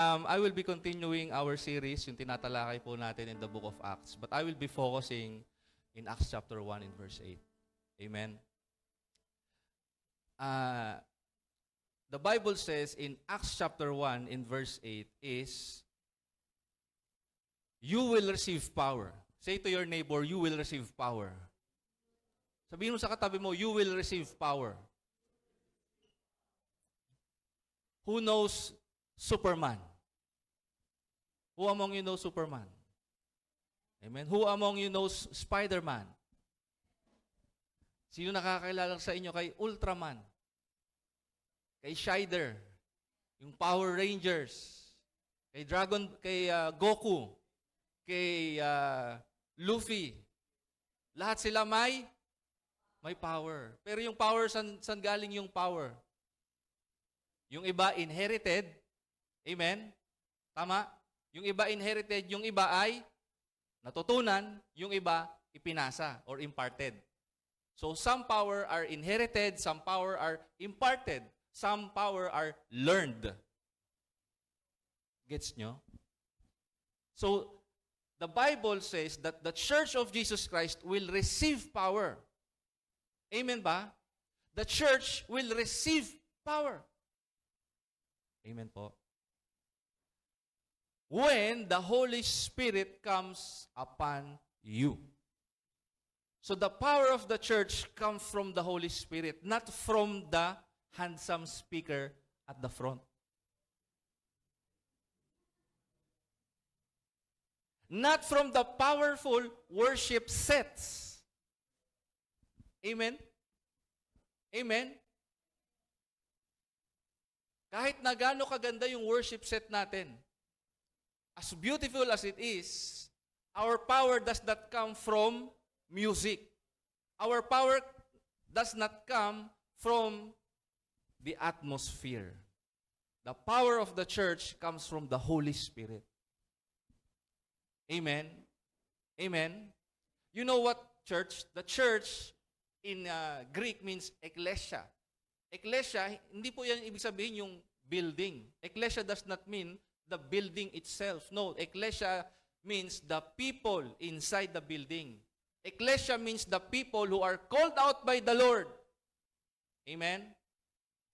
I will be continuing our series, yung tinatalakay po natin in the book of Acts. But I will be focusing in Acts chapter 1 and verse 8. Amen. The Bible says in Acts chapter 1 in verse 8 is, you will receive power. Say to your neighbor, you will receive power. Sabihin mo sa katabi mo, you will receive power. Who knows Superman? Who among you knows Superman? Amen. Who among you knows Spider-Man? Sino nakakilala sa inyo kay Ultraman? Kay Shider? Yung Power Rangers? Kay Goku? Kay Luffy? Lahat sila may power. Pero yung power, san galing yung power? Yung iba inherited. Amen? Tama? Yung iba inherited, yung iba ay natutunan, yung iba ipinasa or imparted. So some power are inherited, some power are imparted, some power are learned. Gets nyo? So the Bible says that the Church of Jesus Christ will receive power. Amen ba? The church will receive power. Amen po. When the Holy Spirit comes upon you. So the power of the church comes from the Holy Spirit, not from the handsome speaker at the front. Not from the powerful worship sets. Amen? Amen? Kahit na gaano kaganda yung worship set natin, as beautiful as it is, our power does not come from music. Our power does not come from the atmosphere. The power of the church comes from the Holy Spirit. Amen? Amen? You know what, church? The church in Greek means ekklesia. Ekklesia, hindi po yan ibig sabihin yung building. Ekklesia does not mean the building itself. No, ekklesia means the people inside the building. Ekklesia means the people who are called out by the Lord. Amen?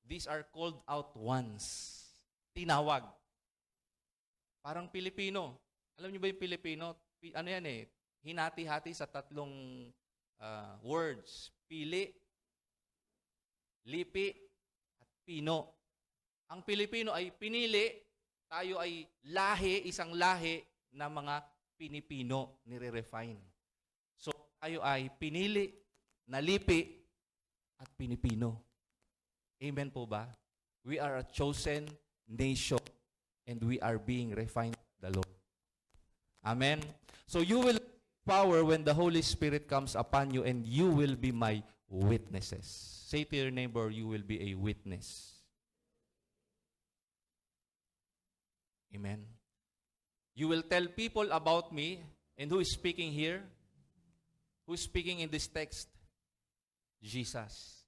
These are called out ones. Tinawag. Parang Pilipino. Alam niyo ba yung Pilipino? Ano yan eh? Hinati-hati sa tatlong words. Pili, lipi, at pino. Ang Pilipino ay pinili, tayo ay lahi, isang lahi na mga Pinipino, nire-refine. So, tayo ay pinili, nalipi, at Pinipino. Amen po ba? We are a chosen nation and we are being refined by the Lord. Amen? So, you will have power when the Holy Spirit comes upon you and you will be my witnesses. Say to your neighbor, you will be a witness. Amen. You will tell people about me. And who is speaking here? Who is speaking in this text? Jesus.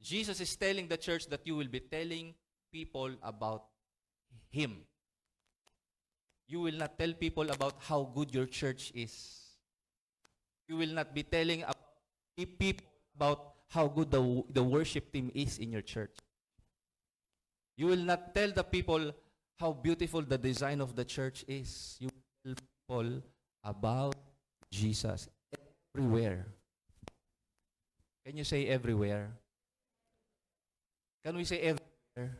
Jesus is telling the church that you will be telling people about Him. You will not tell people about how good your church is. You will not be telling people about how good the worship team is in your church. You will not tell the people how beautiful the design of the church is. You will tell people about Jesus everywhere. Can you say everywhere? Can we say everywhere?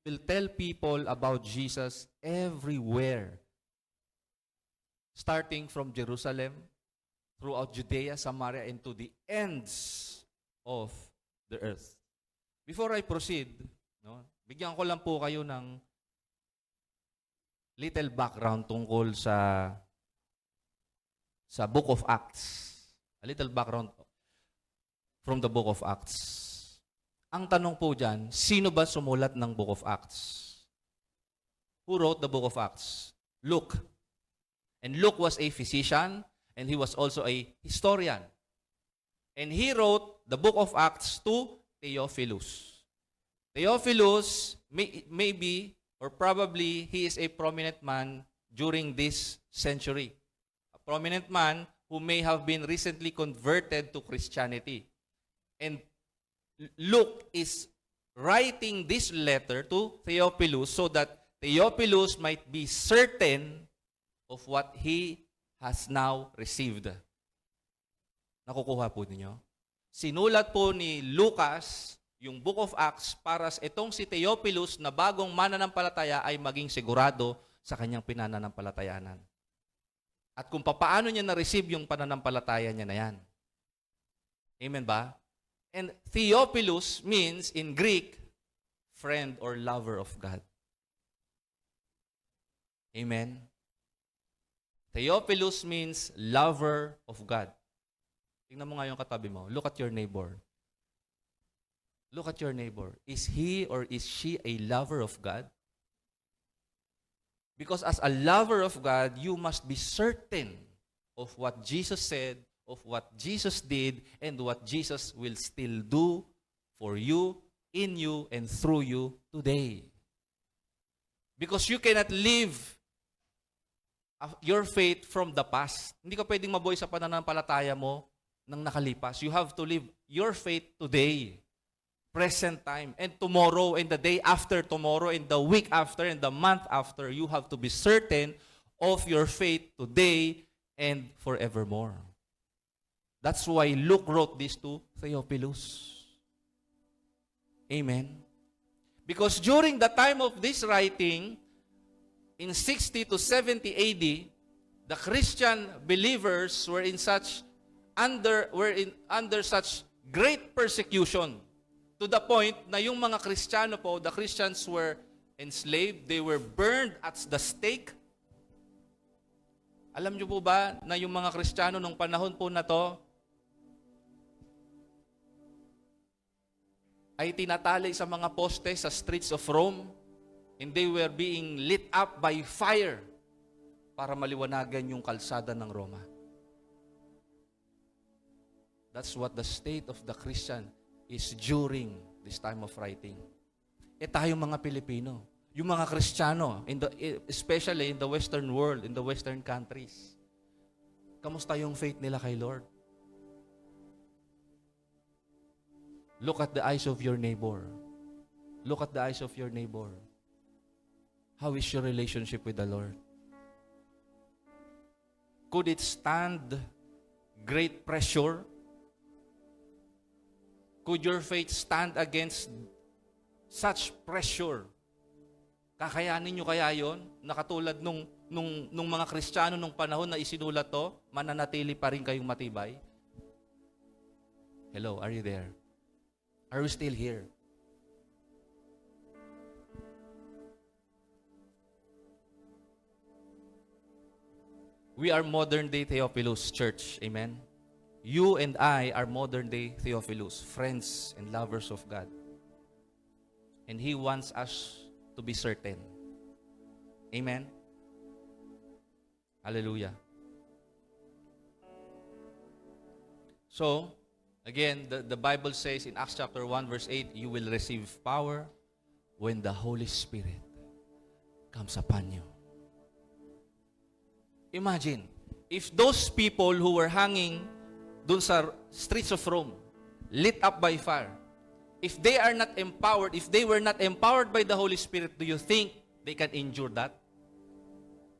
We'll tell people about Jesus everywhere. Starting from Jerusalem, throughout Judea, Samaria, and to the ends of the earth. Before I proceed, bigyan ko lang po kayo ng little background tungkol sa Book of Acts. A little background from the Book of Acts. Ang tanong po dyan, sino ba sumulat ng Book of Acts? Who wrote the Book of Acts? Luke. And Luke was a physician, and he was also a historian. And he wrote the Book of Acts to Theophilus. Theophilus, maybe or probably he is a prominent man during this century. A prominent man who may have been recently converted to Christianity. And Luke is writing this letter to Theophilus so that Theophilus might be certain of what he has now received. Nakukuha po ninyo? Sinulat po ni Lucas yung Book of Acts para itong si Theophilus na bagong mananampalataya ay maging sigurado sa kanyang pinananampalatayanan. At kung paano niya na-receive yung pananampalataya niya na yan. Amen ba? And Theophilus means in Greek, friend or lover of God. Amen? Theophilus means lover of God. Tingnan mo nga yung katabi mo. Look at your neighbor. Look at your neighbor. Is he or is she a lover of God? Because as a lover of God, you must be certain of what Jesus said, of what Jesus did, and what Jesus will still do for you, in you, and through you today. Because you cannot live your faith from the past. Hindi ka pwedeng mabuhay sa pananampalataya mo nang nakalipas. You have to live your faith today, present time, and tomorrow, and the day after tomorrow, and the week after, and the month after. You have to be certain of your faith today and forevermore. That's why Luke wrote this to Theophilus. Amen. Because during the time of this writing, in 60 to 70 AD, the Christian believers were under such great persecution to the point na yung mga Kristiyano po, the Christians were enslaved, they were burned at the stake. Alam niyo po ba na yung mga Kristiyano nung panahon po na to ay tinatali sa mga poste sa streets of Rome, and they were being lit up by fire para maliwanagan yung kalsada ng Roma. That's what the state of the Christian is during this time of writing. Tayong mga Pilipino, yung mga Kristiyano, especially in the Western world, in the Western countries, kamusta yung faith nila kay Lord? Look at the eyes of your neighbor. Look at the eyes of your neighbor. How is your relationship with the Lord? Could it stand great pressure? Could your faith stand against such pressure? Kakayanin nyo kaya yon? Nakatulad nung mga Kristiyano nung panahon na isinulat to, mananatili pa rin kayong matibay? Hello, are you there? Are we still here? We are modern-day Theophilus Church. Amen? You and I are modern-day Theophilus, friends and lovers of God. And He wants us to be certain. Amen? Hallelujah. So, again, the Bible says in Acts chapter 1, verse 8, you will receive power when the Holy Spirit comes upon you. Imagine, if those people who were hanging dun sa streets of Rome, lit up by fire, if they are not empowered, if they were not empowered by the Holy Spirit, do you think they can endure that?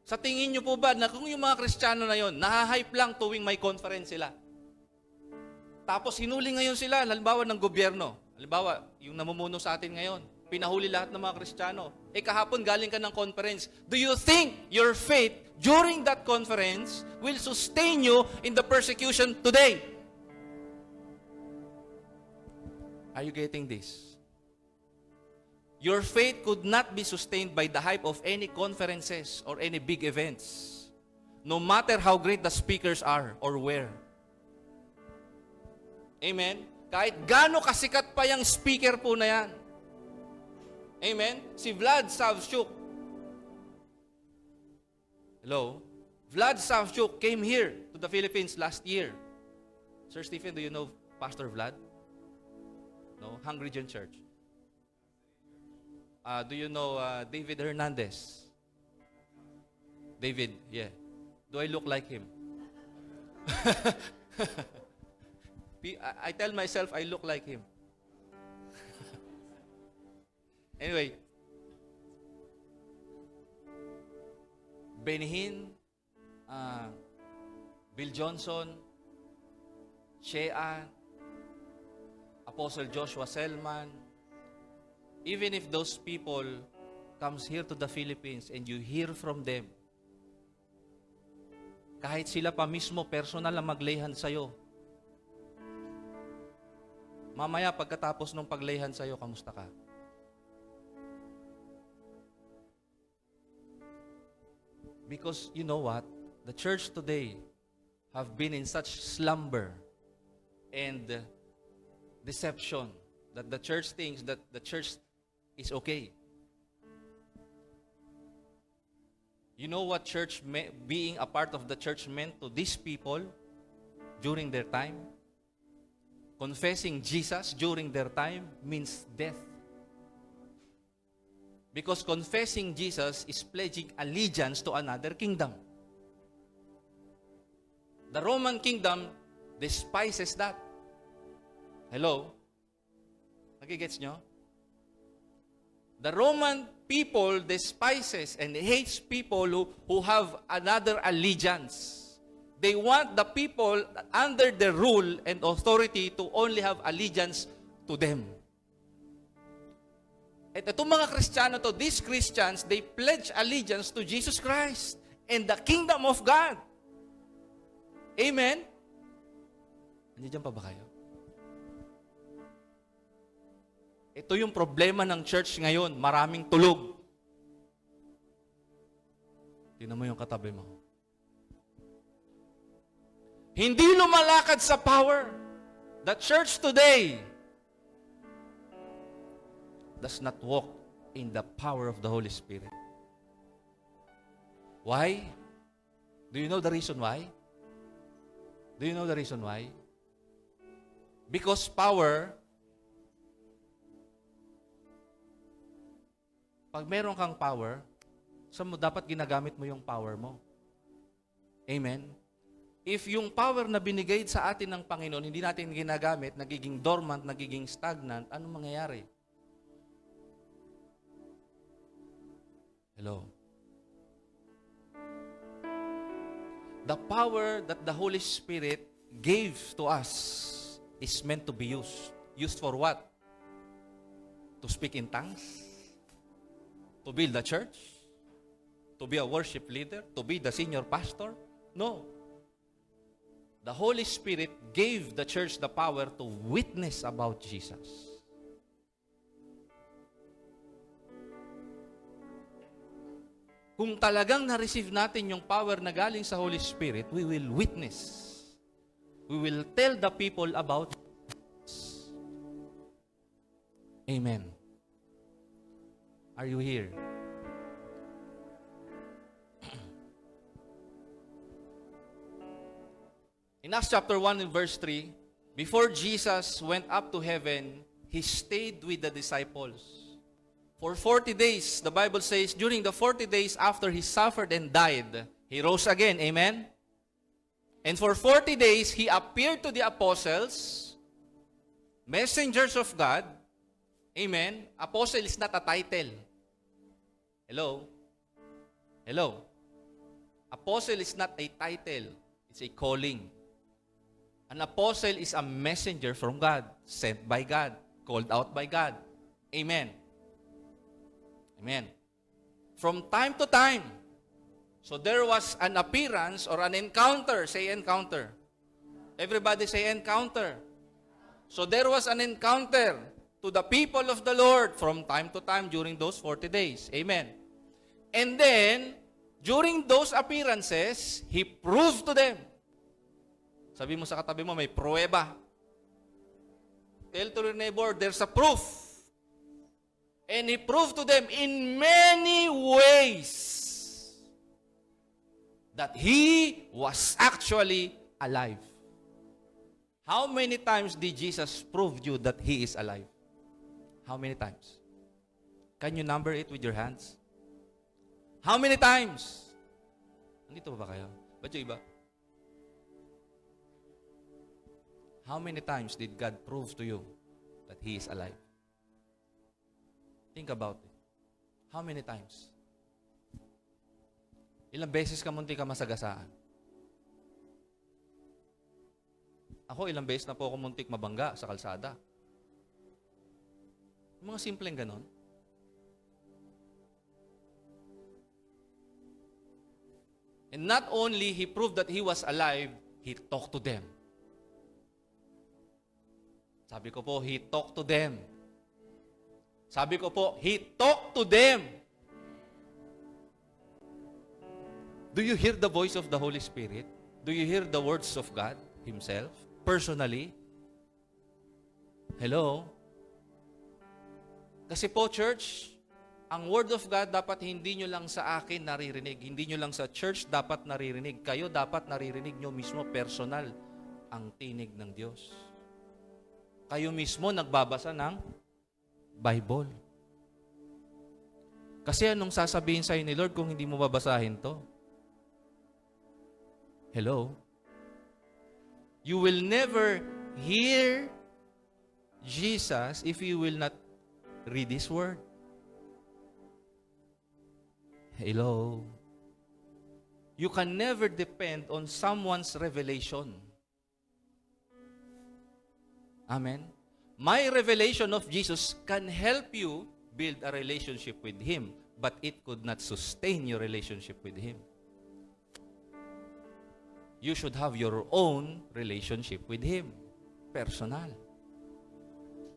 Sa tingin nyo po ba na kung yung mga Kristiyano na yon, nahahype lang tuwing may conference sila? Tapos hinuli ngayon sila, halimbawa ng gobyerno, halimbawa yung namumuno sa atin ngayon, pinahuli lahat ng mga Kristiyano. Kahapon galing ka ng conference. Do you think your faith during that conference will sustain you in the persecution today? Are you getting this? Your faith could not be sustained by the hype of any conferences or any big events, no matter how great the speakers are or were. Amen? Kahit gaano kasikat pa yung speaker po na yan. Amen? Si Vlad Savchuk. Hello? Vlad Savchuk came here to the Philippines last year. Sir Stephen, do you know Pastor Vlad? No? Hungry Gen Church. Do you know David Hernandez? David, yeah. Do I look like him? I tell myself I look like him. Anyway, Benny Hinn, Bill Johnson, Shea, Apostle Joshua Selman, even if those people comes here to the Philippines and you hear from them, kahit sila pa mismo personal na maglayhan sa'yo, mamaya pagkatapos ng paglayhan sa'yo, kamusta ka? Because you know what? The church today have been in such slumber and deception that the church thinks that the church is okay. You know what being a part of the church meant to these people during their time? Confessing Jesus during their time means death. Because confessing Jesus is pledging allegiance to another kingdom. The Roman kingdom despises that. Hello? Nagigets nyo? The Roman people despises and hates people who have another allegiance. They want the people under their rule and authority to only have allegiance to them. At itong mga Kristiyano to, these Christians, they pledge allegiance to Jesus Christ and the kingdom of God. Amen? Nandiyan pa ba kayo? Ito yung problema ng church ngayon. Maraming tulog. Tingnan mo yung katabi mo. Hindi lumalakad sa power. The church today does not walk in the power of the Holy Spirit. Why? Do you know the reason why? Do you know the reason why? Because power, pag meron kang power, saan mo dapat ginagamit mo yung power mo? Amen? If yung power na binigay sa atin ng Panginoon, hindi natin ginagamit, nagiging dormant, nagiging stagnant, anong mangyayari? Hello? The power that the Holy Spirit gave to us is meant to be used. Used for what? To speak in tongues? To build a church? To be a worship leader? To be the senior pastor? No. The Holy Spirit gave the church the power to witness about Jesus. Kung talagang na-receive natin yung power na galing sa Holy Spirit, we will witness. We will tell the people about Jesus. Amen. Are you here? In Acts chapter 1 and verse 3, before Jesus went up to heaven, He stayed with the disciples. For 40 days, the Bible says, during the 40 days after He suffered and died, He rose again. Amen? And for 40 days, He appeared to the apostles, messengers of God. Amen? Apostle is not a title. Hello? Hello? Apostle is not a title. It's a calling. An apostle is a messenger from God, sent by God, called out by God. Amen? Amen. From time to time. So there was an appearance or an encounter. Say encounter. Everybody say encounter. So there was an encounter to the people of the Lord from time to time during those 40 days. Amen. And then, during those appearances, He proved to them. Sabi mo sa katabi mo, may pruweba. Tell to your neighbor, there's a proof. And He proved to them in many ways that He was actually alive. How many times did Jesus prove you that He is alive? How many times? Can you number it with your hands? How many times? Nandito ba kayo? Ba't yung iba? How many times did God prove to you that He is alive? Think about it. How many times? Ilang beses ka munti ka masagasaan? Ako, ilang beses na po ako muntik mabangga sa kalsada. Mga simpleng ganon. And not only He proved that He was alive, He talked to them. Sabi ko po, He talked to them. Sabi ko po, He talked to them. Do you hear the voice of the Holy Spirit? Do you hear the words of God Himself? Personally? Hello? Kasi po, church, ang Word of God dapat hindi nyo lang sa akin naririnig. Hindi nyo lang sa church dapat naririnig. Kayo dapat naririnig nyo mismo personal ang tinig ng Diyos. Kayo mismo nagbabasa ng Bible. Kasi anong sasabihin sa'yo ni Lord kung hindi mo babasahin to? Hello? You will never hear Jesus if you will not read His Word. Hello? You can never depend on someone's revelation. Amen? My revelation of Jesus can help you build a relationship with Him, but it could not sustain your relationship with Him. You should have your own relationship with Him. Personal.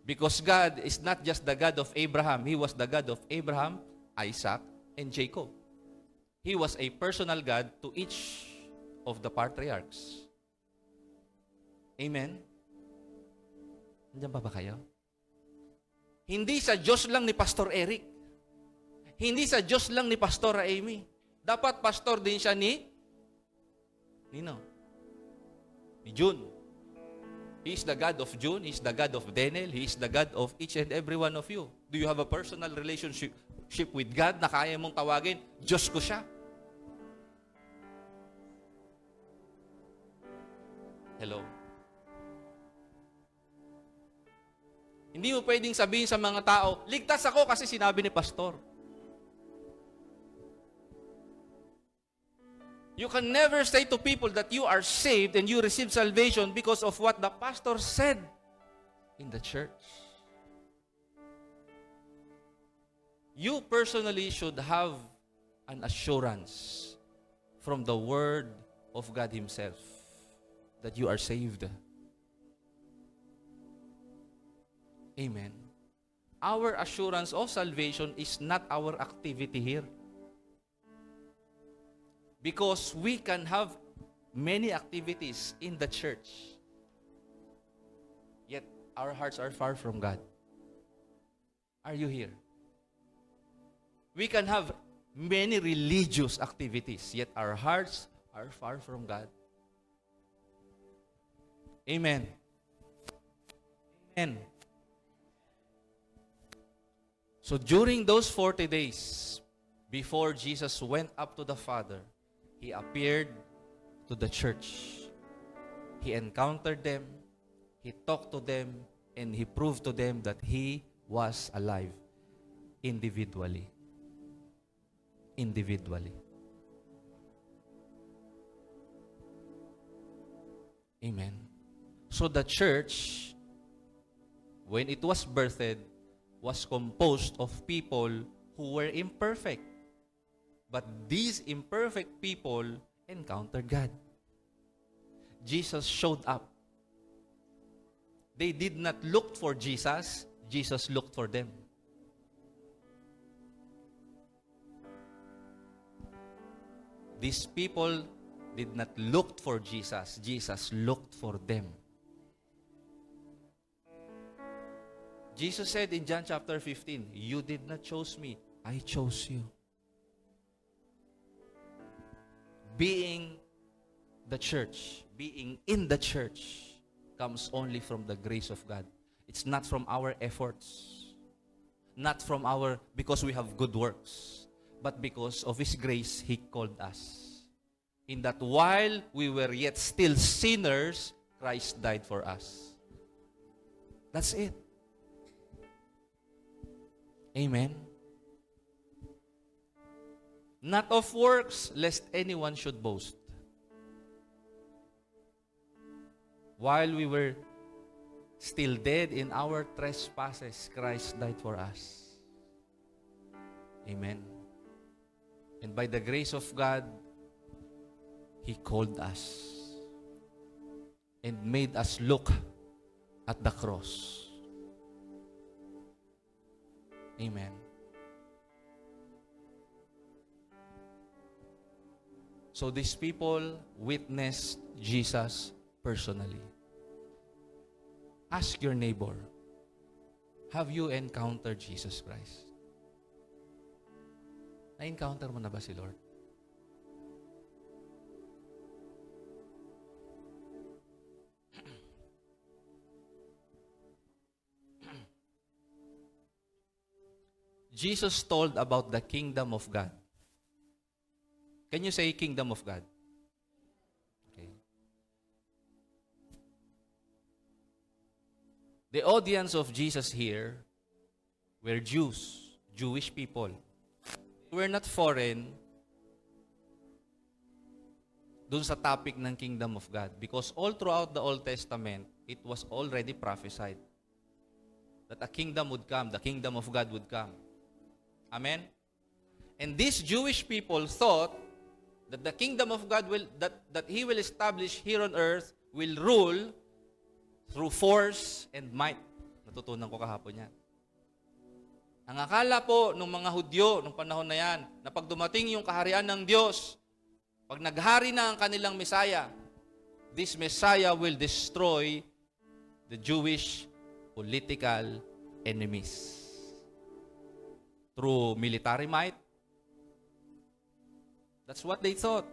Because God is not just the God of Abraham. He was the God of Abraham, Isaac, and Jacob. He was a personal God to each of the patriarchs. Amen? Nandiyan pa ba kayo? Hindi sa Diyos lang ni Pastor Eric. Hindi sa Diyos lang ni Pastor Amy. Dapat pastor din siya ni Nino? Ni June. He is the God of June. He is the God of Daniel. He is the God of each and every one of you. Do you have a personal relationship with God na kaya mong tawagin, Diyos ko siya? Hello? Hindi mo pwedeng sabihin sa mga tao, ligtas ako kasi sinabi ni Pastor. You can never say to people that you are saved and you receive salvation because of what the pastor said in the church. You personally should have an assurance from the Word of God Himself that you are saved. Amen. Our assurance of salvation is not our activity here. Because we can have many activities in the church, yet our hearts are far from God. Are you here? We can have many religious activities, yet our hearts are far from God. Amen. Amen. So during those 40 days, before Jesus went up to the Father, He appeared to the church. He encountered them, He talked to them, and He proved to them that He was alive individually. Individually. Amen. So the church, when it was birthed, was composed of people who were imperfect. But these imperfect people encountered God. Jesus showed up. They did not look for Jesus. Jesus looked for them. These people did not look for Jesus. Jesus looked for them. Jesus said in John chapter 15, "You did not choose me. I chose you." Being the church, being in the church, comes only from the grace of God. It's not from our efforts. not because we have good works, but because of His grace, He called us. In that while we were yet still sinners, Christ died for us. That's it. Amen. Not of works, lest anyone should boast. While we were still dead in our trespasses, Christ died for us. Amen. And by the grace of God, He called us and made us look at the cross. Amen. So these people witnessed Jesus personally. Ask your neighbor, have you encountered Jesus Christ? Na-encounter mo na ba si Lord? Jesus told about the kingdom of God. Can you say kingdom of God? Okay. The audience of Jesus here were Jews, Jewish people. They were not foreign dun sa topic ng kingdom of God, because all throughout the Old Testament, it was already prophesied that a kingdom would come, the kingdom of God would come. Amen? And these Jewish people thought that the kingdom of God that He will establish here on earth will rule through force and might. Natutunan ko kahapon yan. Ang akala po ng mga Hudyo nung panahon na yan, na pag dumating yung kaharian ng Diyos, pag naghari na ang kanilang Messiah, this Messiah will destroy the Jewish political enemies. Through military might. That's what they thought.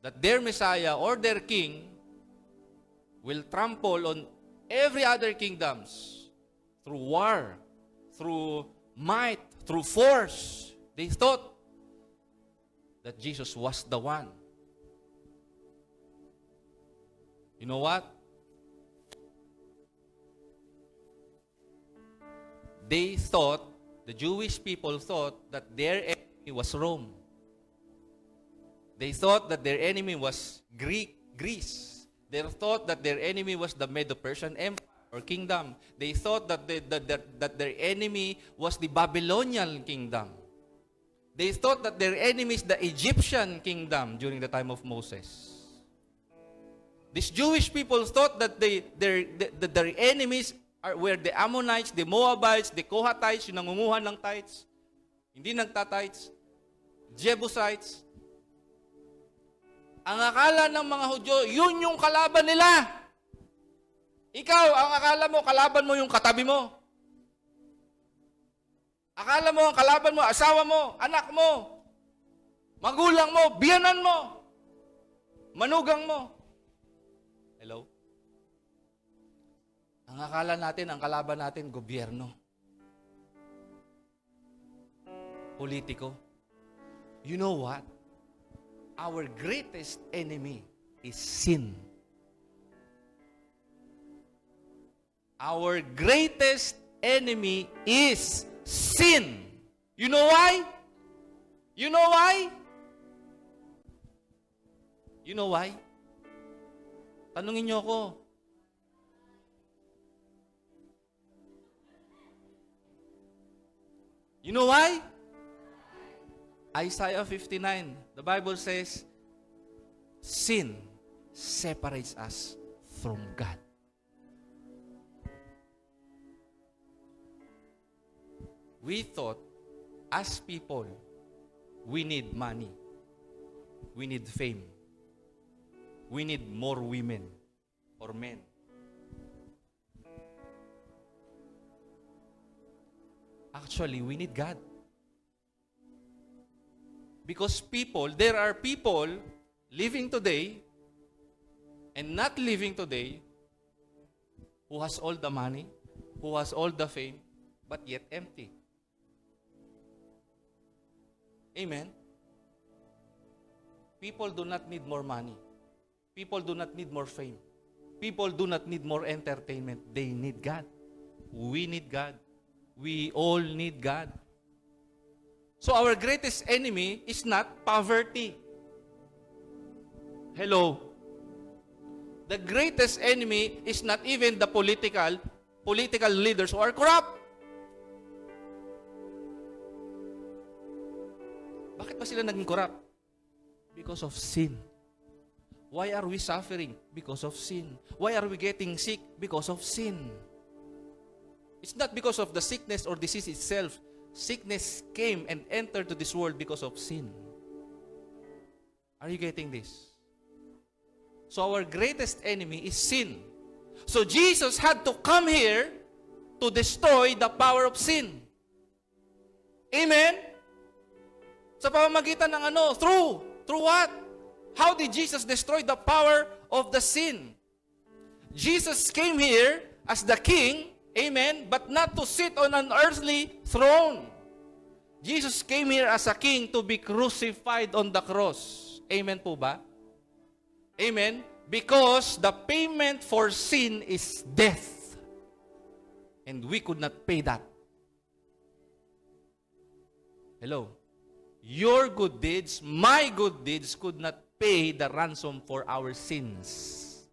That their Messiah or their king will trample on every other kingdoms through war, through might, through force. They thought that Jesus was the one. You know what? They thought, the Jewish people thought that their enemy was Rome. They thought that their enemy was Greece. They thought that their enemy was the Medo-Persian Empire or kingdom. They thought that their enemy was the Babylonian kingdom. They thought that their enemy is the Egyptian kingdom during the time of Moses. These Jewish people thought that their enemies were the Ammonites, the Moabites, the Kohathites, yung nangunguha ng tithes, hindi nagtatites, Jebusites. Ang akala ng mga Hudyo, yun yung kalaban nila. Ikaw, ang akala mo, kalaban mo yung katabi mo. Akala mo, ang kalaban mo, asawa mo, anak mo, magulang mo, biyanan mo, manugang mo. Hello? Ang akala natin, ang kalaban natin, gobyerno. Politiko. You know what? Our greatest enemy is sin. Our greatest enemy is sin. You know why? You know why? You know why? Tanungin niyo ako. You know why? Isaiah 59, the Bible says, sin separates us from God. We thought, as people, we need money. We need fame. We need more women or men. Actually, we need God. Because there are people living today and not living today who has all the money, who has all the fame, but yet empty. Amen? People do not need more money. People do not need more fame. People do not need more entertainment. They need God. We need God. We all need God. So our greatest enemy is not poverty. Hello? The greatest enemy is not even the political leaders who are corrupt. Bakit ba sila naging corrupt? Because of sin. Why are we suffering? Because of sin. Why are we getting sick? Because of sin. It's not because of the sickness or disease itself. Sickness came and entered to this world because of sin. Are you getting this? So our greatest enemy is sin. So Jesus had to come here to destroy the power of sin. Amen? Sa pamamagitan ng ano? Through what? How did Jesus destroy the power of the sin? Jesus came here as the king, amen, but not to sit on an earthly throne. Jesus came here as a king to be crucified on the cross. Amen po ba? Amen? Because the payment for sin is death. And we could not pay that. Hello? Your good deeds, my good deeds could not pay the ransom for our sins.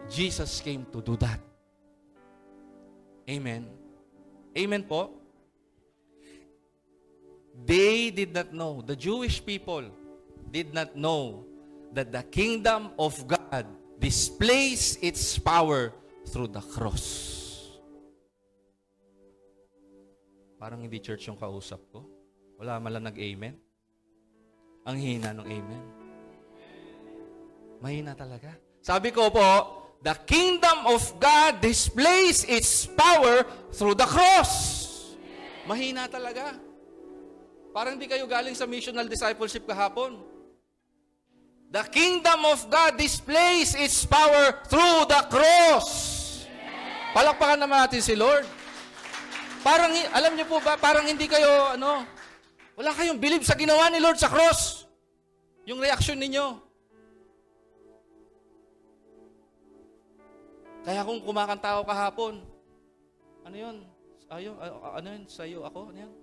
Jesus came to do that. Amen. Amen po. They did not know, the Jewish people did not know that the kingdom of God displays its power through the cross. Parang hindi church yung kausap ko. Wala man lang nag-amen. Ang hina ng amen. Mahina talaga. Sabi ko po, the kingdom of God displays its power through the cross. Mahina talaga. Parang hindi kayo galing sa missional discipleship kahapon. The kingdom of God displays its power through the cross. Palakpakan naman natin si Lord. Parang, alam niyo po ba, parang hindi kayo, wala kayong believe sa ginawa ni Lord sa cross. Yung reaction ninyo. Kaya kung kumakanta ako kahapon, ano yun? Ano yun? Sa'yo ako? Ano yun?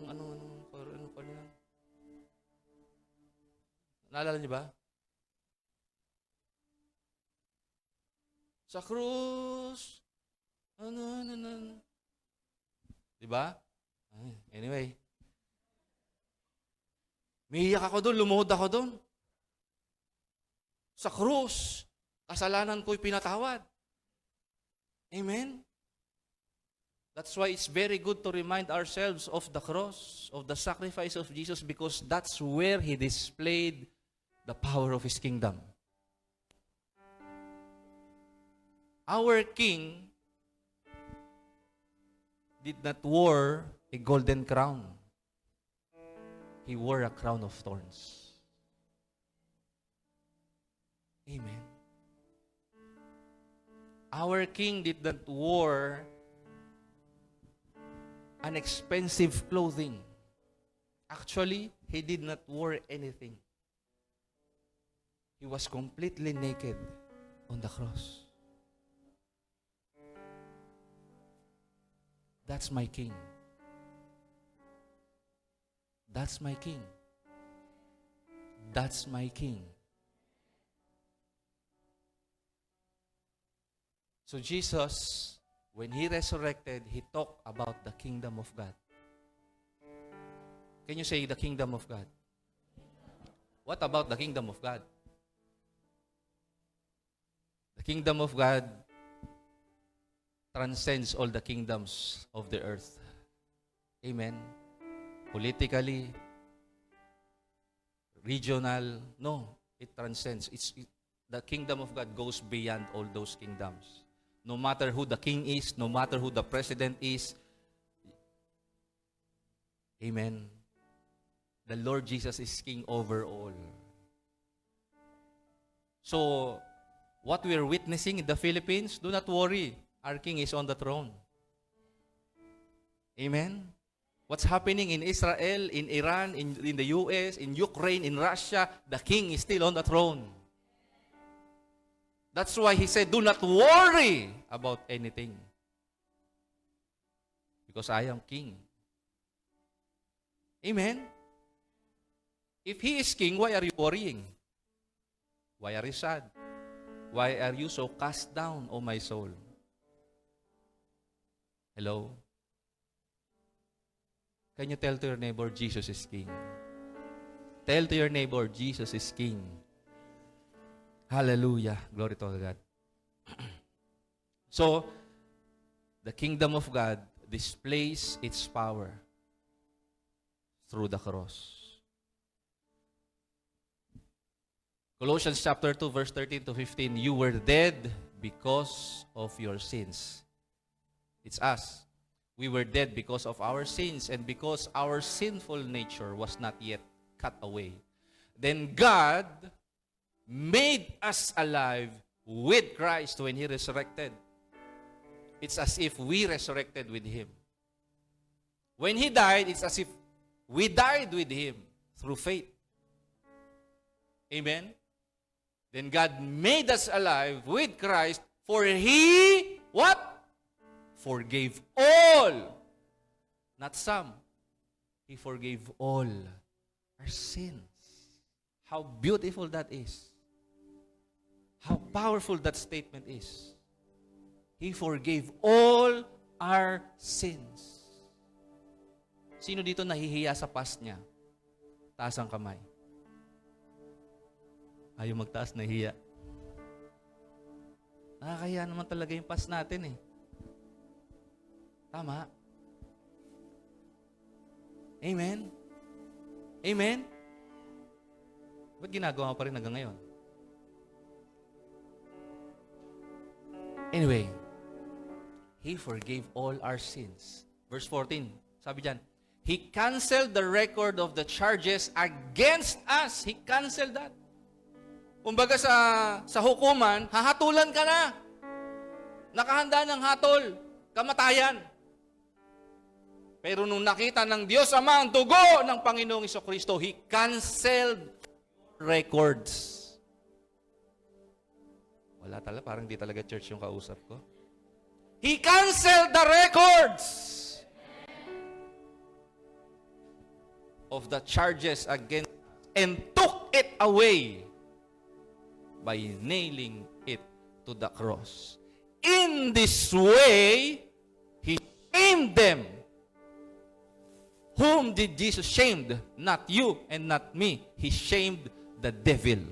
Ano pa yun? Naalala niyo ba? Sa krus. Diba? Anyway. Umiiyak ako doon, lumuhod ako doon. Sa krus, kasalanan ko'y pinatawad. Amen? That's why it's very good to remind ourselves of the cross, of the sacrifice of Jesus, because that's where He displayed the power of His kingdom. Our King did not wear a golden crown. He wore a crown of thorns. Amen. Our King did not wear an expensive clothing. Actually, He did not wear anything. He was completely naked on the cross. That's my King. That's my King. That's my King. So Jesus, when He resurrected, He talked about the kingdom of God. Can you say the kingdom of God? What about the kingdom of God? The kingdom of God transcends all the kingdoms of the earth. Amen. Politically, regional, no, it transcends. The kingdom of God goes beyond all those kingdoms. No matter who the king is, no matter who the president is, amen, the Lord Jesus is king over all. So, what we are witnessing in the Philippines, do not worry. Our King is on the throne. Amen? What's happening in Israel, in Iran, in the US, in Ukraine, in Russia, the King is still on the throne. That's why He said, do not worry about anything. Because I am King. Amen? If He is King, why are you worrying? Why are you sad? Why are you so cast down, O my soul? Hello? Can you tell to your neighbor, Jesus is King? Tell to your neighbor, Jesus is King. Hallelujah. Glory to God. So, the kingdom of God displays its power through the cross. Colossians chapter 2, verse 13 to 15, you were dead because of your sins. It's us. We were dead because of our sins and because our sinful nature was not yet cut away. Then God made us alive with Christ when He resurrected. It's as if we resurrected with Him. When He died, it's as if we died with Him through faith. Amen? Then God made us alive with Christ, for He, what? Forgave all. Not some. He forgave all our sins. How beautiful that is. How powerful that statement is. He forgave all our sins. Sino dito nahihiya sa past niya? Taas ang kamay. Ayaw magtaas, nahihiya. Nakakahiya naman talaga yung past natin eh. Tama? Amen? Amen? Ba't ginagawa pa rin hanggang ngayon? Anyway, He forgave all our sins. Verse 14, sabi dyan, He canceled the record of the charges against us. He canceled that. Kumbaga sa hukuman, hahatulan ka na. Nakahanda ng hatol, kamatayan. Pero nung nakita ng Diyos Ama ang dugo ng Panginoong Jesucristo, He canceled records. Wala talaga, parang di talaga church yung kausap ko. He canceled the records of the charges against and took it away by nailing it to the cross. In this way, He shamed them. Whom did Jesus shame? Not you and not me. He shamed the devil.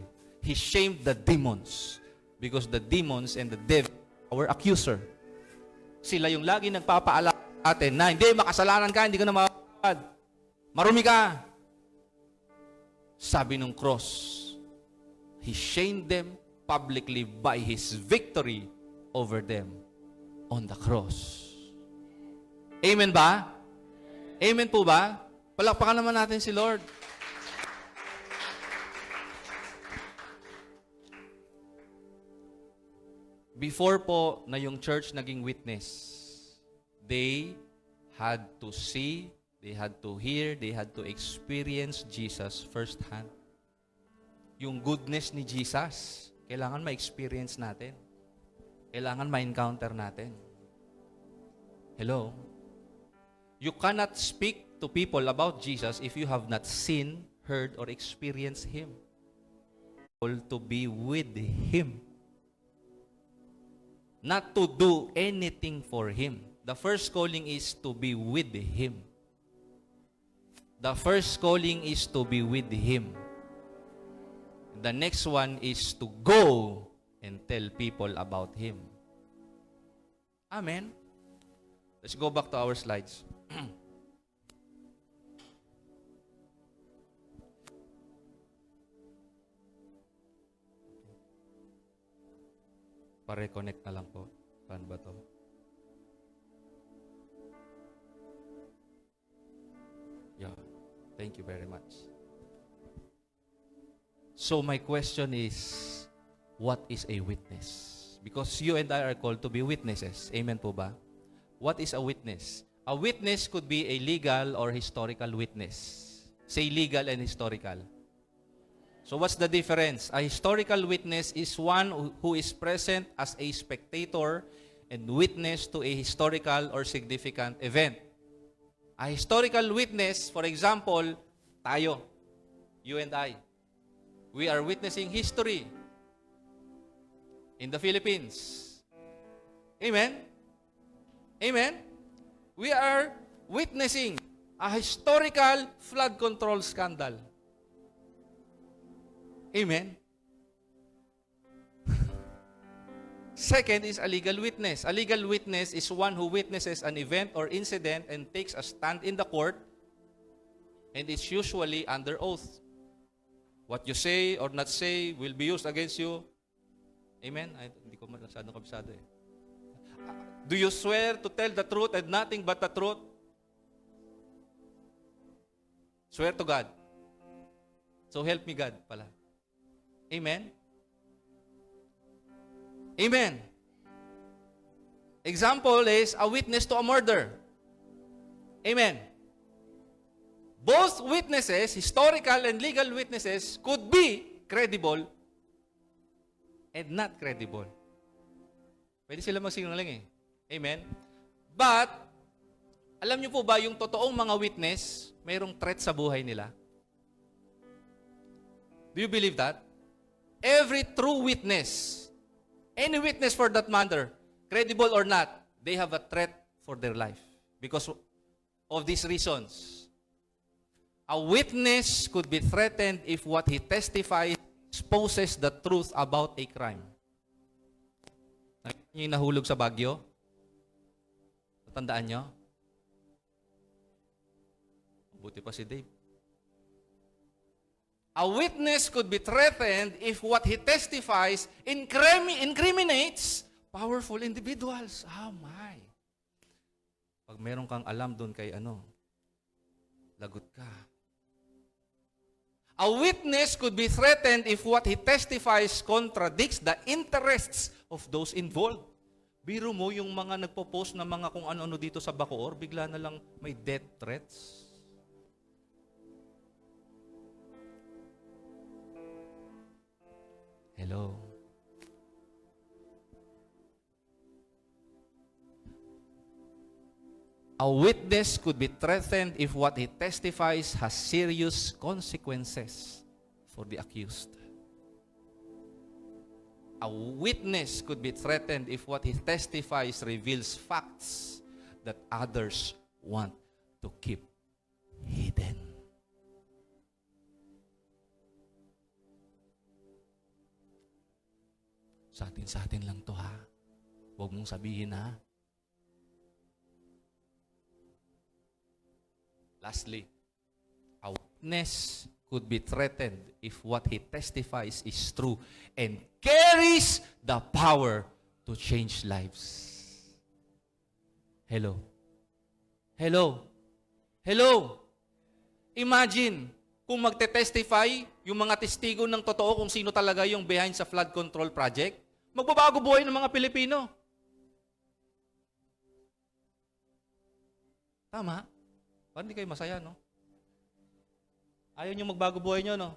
He shamed the demons. Because the demons and the devil, our accuser, sila yung lagi nagpapaalala atin na hindi, makasalanan ka, hindi ka na mapapad. Marumi ka. Sabi nung cross, He shamed them publicly by His victory over them on the cross. Amen ba? Amen po ba? Palakpakan naman natin si Lord. Before po na yung church naging witness, they had to see, they had to hear, they had to experience Jesus firsthand. Yung goodness ni Jesus, kailangan ma-experience natin. Kailangan ma-encounter natin. Hello? You cannot speak to people about Jesus if you have not seen, heard, or experienced Him. To be with Him. Not to do anything for Him. The first calling is to be with Him. The first calling is to be with Him. The next one is to go and tell people about Him. Amen? Let's go back to our slides. Pa-reconnect na lang po. Paano ba to? Yeah. Thank you very much. So my question is, what is a witness. Because you and I are called to be witnesses. Amen po ba? What is a witness? A witness could be a legal or historical witness. Say legal and historical. So what's the difference? A historical witness is one who is present as a spectator and witness to a historical or significant event. A historical witness, for example, tayo, you and I, we are witnessing history in the Philippines. Amen? Amen? We are witnessing a historical flood control scandal. Amen? Second is a legal witness. A legal witness is one who witnesses an event or incident and takes a stand in the court, and it's usually under oath. What you say or not say will be used against you. Amen? Ay, hindi ko masyadong kabisado eh. Do you swear to tell the truth and nothing but the truth? Swear to God. So help me God pala. Amen? Amen. Example is a witness to a murder. Amen. Both witnesses, historical and legal witnesses, could be credible and not credible. Pwede sila magsinungaling eh. Amen? But, alam niyo po ba yung totoong mga witness, mayroong threat sa buhay nila? Do you believe that? Every true witness, any witness for that matter, credible or not, they have a threat for their life. Because of these reasons. A witness could be threatened if what he testifies exposes the truth about a crime. Nakita niyo yung nahulog sa Baguio? Natandaan niyo? Buti pa si Dave. A witness could be threatened if what he testifies incriminates powerful individuals. Oh my. Pag meron kang alam doon kay lagot ka. A witness could be threatened if what he testifies contradicts the interests of those involved. Biro mo yung mga nagpo-post na mga kung ano-ano dito sa Bacoor, bigla na lang may death threats. Hello. A witness could be threatened if what he testifies has serious consequences for the accused. A witness could be threatened if what he testifies reveals facts that others want to keep hidden. Sa atin lang to ha. Huwag mong sabihin ha. Lastly, a witness could be threatened if what he testifies is true and carries the power to change lives. Hello? Hello? Hello? Imagine, kung magte-testify yung mga testigo ng totoo kung sino talaga yung behind sa flood control project, magbabago buhay ng mga Pilipino. Tama? Parang hindi kayo masaya, no? Ayaw nyo magbago buhay nyo, no?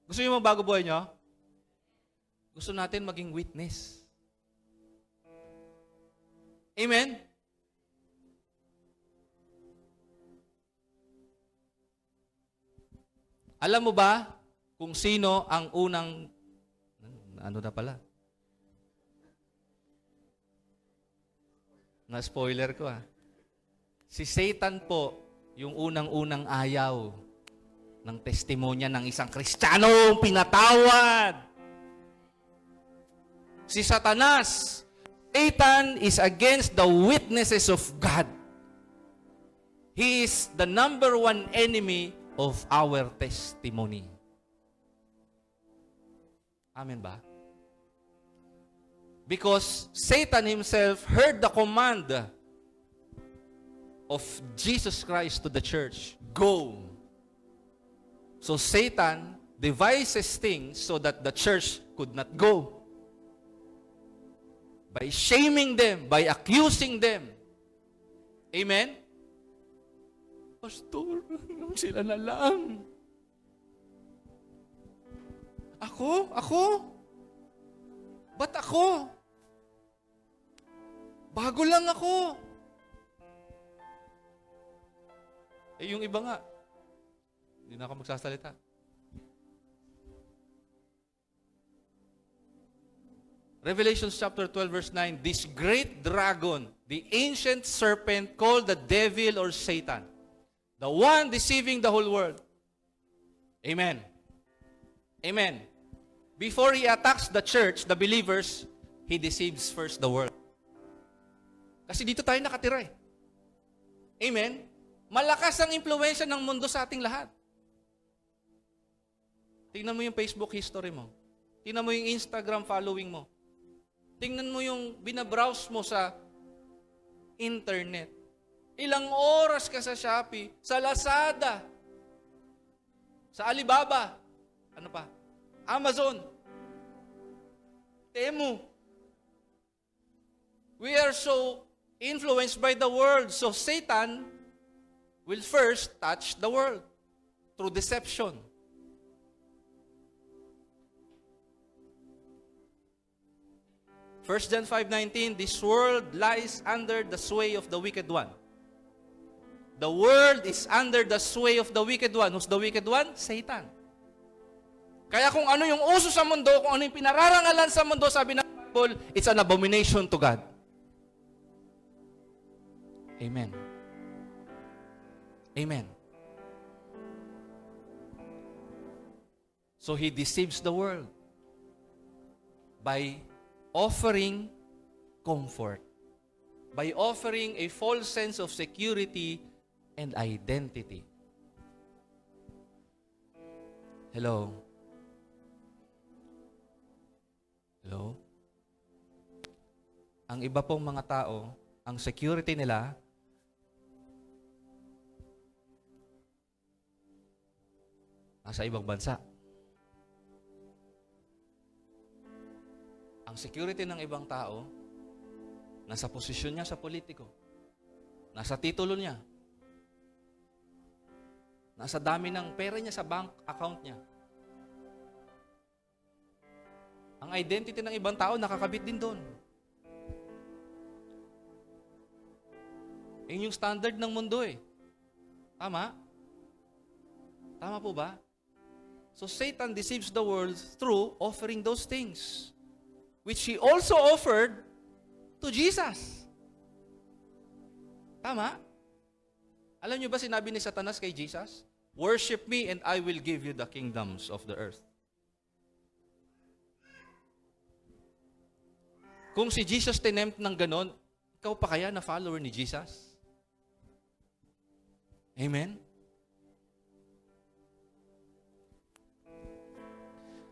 Gusto nyo magbago buhay nyo? Gusto natin maging witness. Amen? Alam mo ba kung sino ang unang... Ano na pala? Na-spoiler ko, Si Satan po, yung unang-unang ayaw ng testimonya ng isang Kristiyanong pinatawad. Si Satanas, Satan is against the witnesses of God. He is the number one enemy of our testimony. Amen ba? Because Satan himself heard the command of Jesus Christ to the church, go. So Satan devises things so that the church could not go. By shaming them, by accusing them. Amen? Pastor, sila na lang. Ako? Ba't ako? Bago lang ako. Yung iba nga, hindi na ako magsasalita. Revelation chapter 12 verse 9, this great dragon, the ancient serpent called the devil or Satan, the one deceiving the whole world. Amen. Amen. Before he attacks the church, the believers, he deceives first the world. Kasi dito tayo nakatira eh. Amen? Malakas ang impluwensya ng mundo sa ating lahat. Tingnan mo yung Facebook history mo. Tingnan mo yung Instagram following mo. Tingnan mo yung binabrowse mo sa internet. Ilang oras ka sa Shopee, sa Lazada, sa Alibaba, ano pa? Amazon, Temu. We are so influenced by the world. So Satan will first touch the world through deception. First John 5:19, this world lies under the sway of the wicked one. The world is under the sway of the wicked one. Who's the wicked one? Satan. Kaya kung ano yung uso sa mundo, kung ano yung pinararangalan sa mundo, sabi ng Bible, it's an abomination to God. Amen. Amen. So he deceives the world by offering comfort, by offering a false sense of security and identity. Hello? Hello? Ang iba pong mga tao, ang security nila, nasa ibang bansa. Ang security ng ibang tao, nasa posisyon niya sa politiko, nasa titulo niya, nasa dami ng pera niya sa bank account niya. Ang identity ng ibang tao nakakabit din doon. Yun yung standard ng mundo eh. Tama? Tama po ba? So Satan deceives the world through offering those things, which he also offered to Jesus. Tama? Alam niyo ba sinabi ni Satanas kay Jesus? Worship me and I will give you the kingdoms of the earth. Kung si Jesus tinempt ng ganon, ikaw pa kaya na follower ni Jesus? Amen?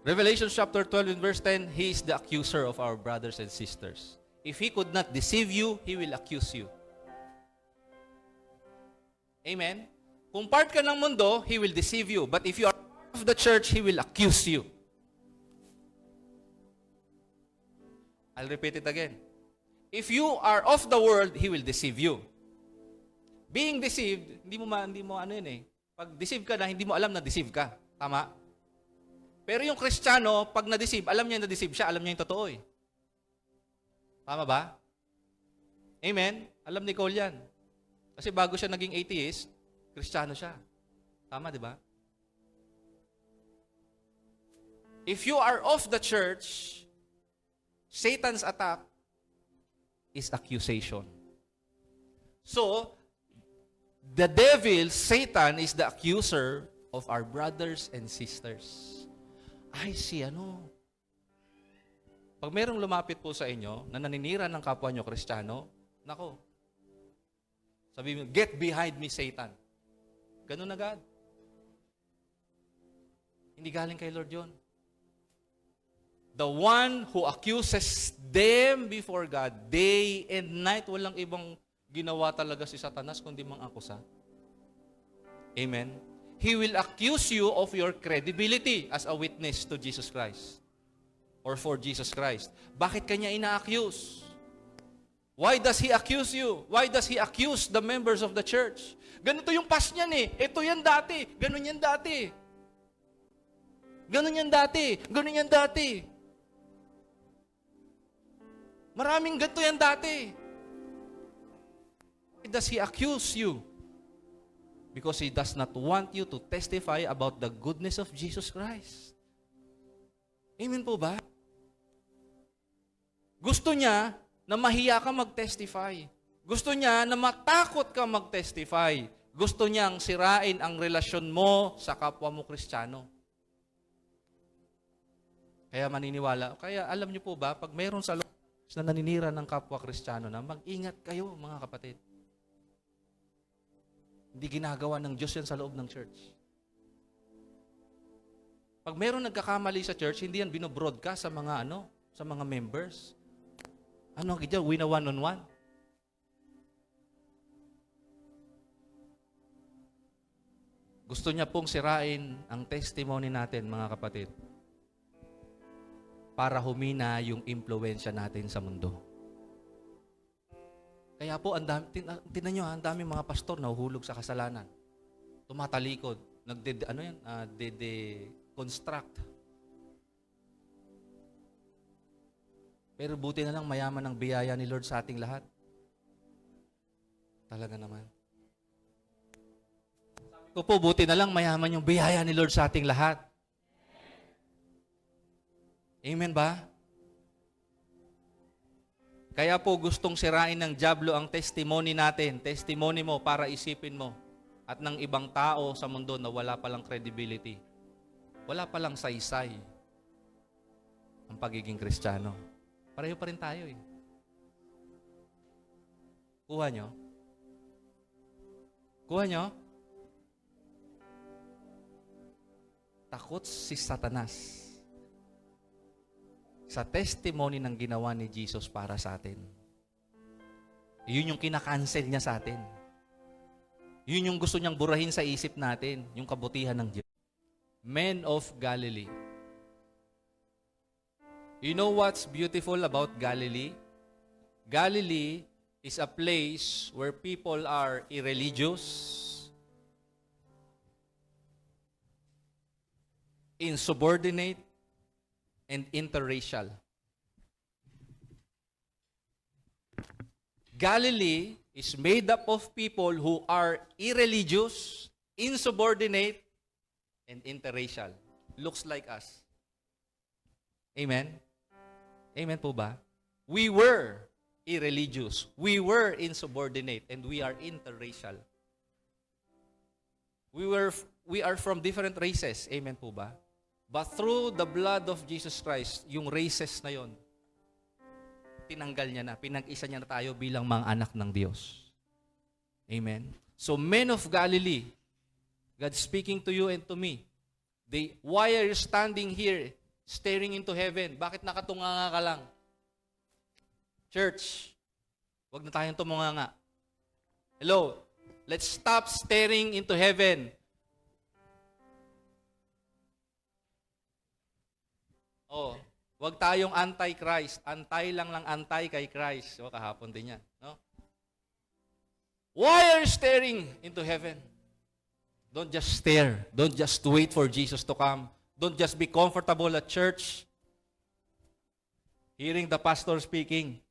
Revelation chapter 12 and verse 10, he is the accuser of our brothers and sisters. If he could not deceive you, he will accuse you. Amen? Kung part ka ng mundo, he will deceive you. But if you are part of the church, he will accuse you. I'll repeat it again. If you are of the world, he will deceive you. Being deceived, hindi mo ano yun eh. Pag deceive ka na, hindi mo alam na deceive ka. Tama? Pero yung Kristiyano, pag na-deceive, alam niya na-deceive siya, alam niya yung totoo eh. Tama ba? Amen? Alam ni Cole yan. Kasi bago siya naging atheist, Kristiyano siya. Tama, di ba? If you are of the church, Satan's attack is accusation. So, the devil, Satan, is the accuser of our brothers and sisters. Ay, Pag mayroong lumapit po sa inyo na naninira ng kapwa nyo Kristiyano, nako, sabi mo, get behind me, Satan. Ganun agad. Hindi galing kay Lord yun. The one who accuses them before God, day and night, walang ibang ginawa talaga si Satanas kundi mang-akusa. Amen? He will accuse you of your credibility as a witness to Jesus Christ. or for Jesus Christ. Bakit kanya ina-accuse? Why does he accuse you? Why does he accuse the members of the church? Ganito yung past niyan eh. Ito yan dati. Ganun yan dati. Ganun yan dati. Ganun yan dati. Maraming ganito yan dati. Why does he accuse you? Because he does not want you to testify about the goodness of Jesus Christ. Amen po ba? Gusto niya na mahiya ka mag-testify. Gusto niya na matakot ka mag-testify. Gusto niyang sirain ang relasyon mo sa kapwa mo Kristiyano. Kaya maniniwala. Kaya alam niyo po ba, pag mayroon sa loob na naninira ng kapwa Kristiyano na, mag-ingat kayo mga kapatid. Hindi ginagawa ng Diyos yan sa loob ng church. Pag mayroon nagkakamali sa church, hindi yan binobroadcast sa mga sa mga members. Ano ang kaya? Wina one-on-one. Gusto niya pong sirain ang testimony natin, mga kapatid, para humina yung impluwensya natin sa mundo. Kaya po, tinan nyo, ang dami mga pastor na uhulog sa kasalanan. Tumatalikod. Construct. Pero buti na lang mayaman ang biyaya ni Lord sa ating lahat. Talaga naman. Sabi ko po, buti na lang mayaman yung biyaya ni Lord sa ating lahat. Amen ba? Kaya po gustong sirain ng dyablo ang testimony natin, testimony mo para isipin mo, at ng ibang tao sa mundo na wala palang credibility. Wala palang saysay ang pagiging Kristiyano. Pareho pa rin tayo eh. Kuha nyo? Kuha nyo? Takot si Satanas sa testimony ng ginawa ni Jesus para sa atin. Yun yung kinakancel niya sa atin. Yun yung gusto niyang burahin sa isip natin, yung kabutihan ng Diyos. Men of Galilee. You know what's beautiful about Galilee? Galilee is a place where people are irreligious, insubordinate, and interracial. Galilee is made up of people who are irreligious, insubordinate, and interracial. Looks like us. Amen? Amen po ba? We were irreligious. We were insubordinate. And we are interracial. We are from different races. Amen po ba? But through the blood of Jesus Christ, yung races na yon, tinanggal niya na, pinag-isa niya na tayo bilang mga anak ng Diyos. Amen? So, men of Galilee, God speaking to you and to me, why are you standing here, staring into heaven? Bakit nakatunganga ka lang? Church, wag na tayong tumunganga. Hello? Let's stop staring into heaven. Oh, wag tayong anti-Christ. Antay lang anti kay Christ. O, kahapon din yan. No? Why are you staring into heaven? Don't just stare. Don't just wait for Jesus to come. Don't just be comfortable at church, hearing the pastor speaking,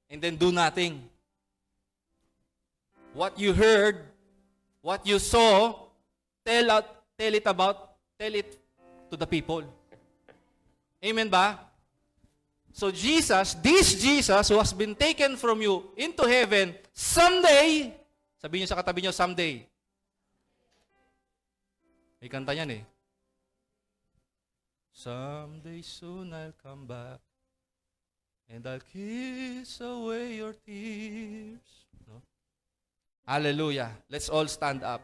and then do nothing. What you heard, what you saw, tell it to the people. Amen ba? So this Jesus who has been taken from you into heaven, someday, sabihin niyo sa katabi niyo, someday. May kanta yan eh. Someday soon I'll come back and I'll kiss away your tears. No? Hallelujah. Let's all stand up.